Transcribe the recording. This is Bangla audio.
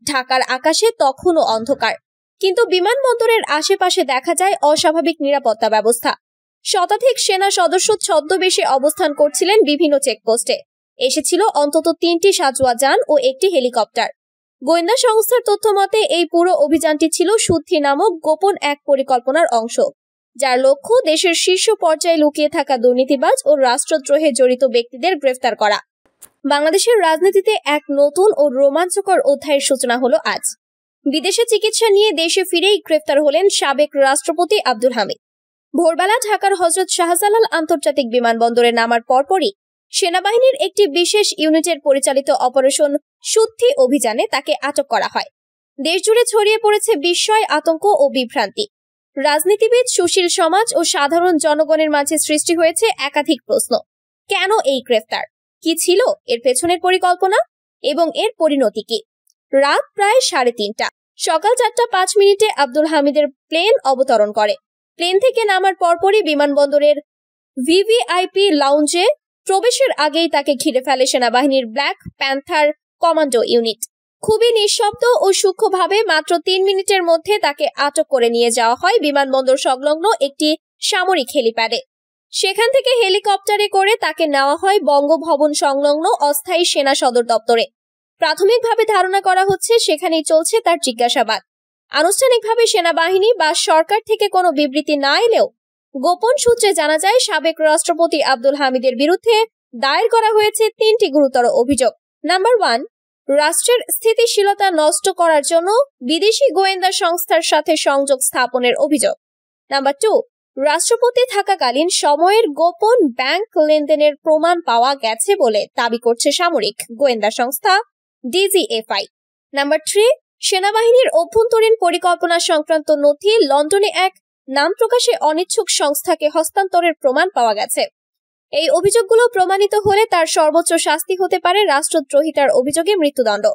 ঢাকার আকাশে তখনও অন্ধকার, কিন্তু বিমানবন্দরের আশেপাশে দেখা যায় অস্বাভাবিক নিরাপত্তা ব্যবস্থা। শতাধিক সেনা সদস্য ছদ্মবেশে অবস্থান করছিলেন বিভিন্ন চেকপোস্টে। এসেছিল অন্তত 3টি সাঁজোয়া যান ও একটি হেলিকপ্টার। গোয়েন্দা সংস্থার তথ্য মতে এই পুরো অভিযানটি ছিল শুদ্ধি নামক গোপন এক পরিকল্পনার অংশ, যার লক্ষ্য দেশের শীর্ষ পর্যায়ে লুকিয়ে থাকা দুর্নীতিবাজ ও রাষ্ট্রদ্রোহে জড়িত ব্যক্তিদের গ্রেফতার করা। বাংলাদেশের রাজনীতিতে এক নতুন ও রোমাঞ্চকর অধ্যায়ের সূচনা হলো আজ। বিদেশে চিকিৎসা নিয়ে দেশে ফিরেই গ্রেফতার হলেন সাবেক রাষ্ট্রপতি আব্দুল হামিদ। ভোরবেলা ঢাকার হযরত শাহজালাল আন্তর্জাতিক বিমানবন্দরে নামার পরপরই সেনাবাহিনীর একটি বিশেষ ইউনিটের পরিচালিত অপারেশন শুদ্ধি অভিযানে তাকে আটক করা হয়। দেশজুড়ে ছড়িয়ে পড়েছে বিস্ময়, আতঙ্ক ও বিভ্রান্তি। রাজনীতিবিদ, সুশীল সমাজ ও সাধারণ জনগণের মাঝে সৃষ্টি হয়েছে একাধিক প্রশ্ন। কেন এই গ্রেফতার? কি ছিল এর পেছনের পরিকল্পনা এবং এর পরিণতি কি? রাত প্রায় 3:30। সকাল 4:05 আব্দুল হামিদের প্লেন অবতরণ করে। প্লেন থেকে নামার পরপরই বিমানবন্দরের ভিভিআইপি লাউঞ্জে প্রবেশের আগেই তাকে ঘিরে ফেলে সেনাবাহিনীর ব্ল্যাক প্যান্থার কমান্ডো ইউনিট। খুবই নিঃশব্দ ও সূক্ষ্মভাবে মাত্র 3 মিনিটের মধ্যে তাকে আটক করে নিয়ে যাওয়া হয় বিমানবন্দর সংলগ্ন একটি সামরিক হেলিপ্যাডে। সেখান থেকে হেলিকপ্টারে করে তাকে নেওয়া হয় বঙ্গভবন সংলগ্ন অস্থায়ী সেনা সদর দপ্তরে। প্রাথমিকভাবে ধারণা করা হচ্ছে সেখানেই চলছে তার জিজ্ঞাসাবাদ। আনুষ্ঠানিকভাবে সেনাবাহিনী বা সরকার থেকে কোনো বিবৃতি না এলেও গোপন সূত্রে জানা যায় সাবেক রাষ্ট্রপতি আব্দুল হামিদের বিরুদ্ধে দায়ের করা হয়েছে 3টি গুরুতর অভিযোগ। নাম্বার 1, রাষ্ট্রের স্থিতিশীলতা নষ্ট করার জন্য বিদেশি গোয়েন্দা সংস্থার সাথে সংযোগ স্থাপনের অভিযোগ। নাম্বার 2, রাষ্ট্রপতি থাকাকালীন সময়ের গোপন ব্যাংক লেনদেনের প্রমাণ পাওয়া গেছে বলে দাবি করছে সামরিক গোয়েন্দা সংস্থা ডিজিএফআই। নাম্বার 3, সেনাবাহিনীর অভ্যন্তরীণ পরিকল্পনা সংক্রান্ত নথি লন্ডনে এক নাম প্রকাশে অনিচ্ছুক সংস্থাকে হস্তান্তরের প্রমাণ পাওয়া গেছে। এই অভিযোগগুলো প্রমাণিত হলে তার সর্বোচ্চ শাস্তি হতে পারে রাষ্ট্রদ্রোহিতার অভিযোগে মৃত্যুদণ্ড।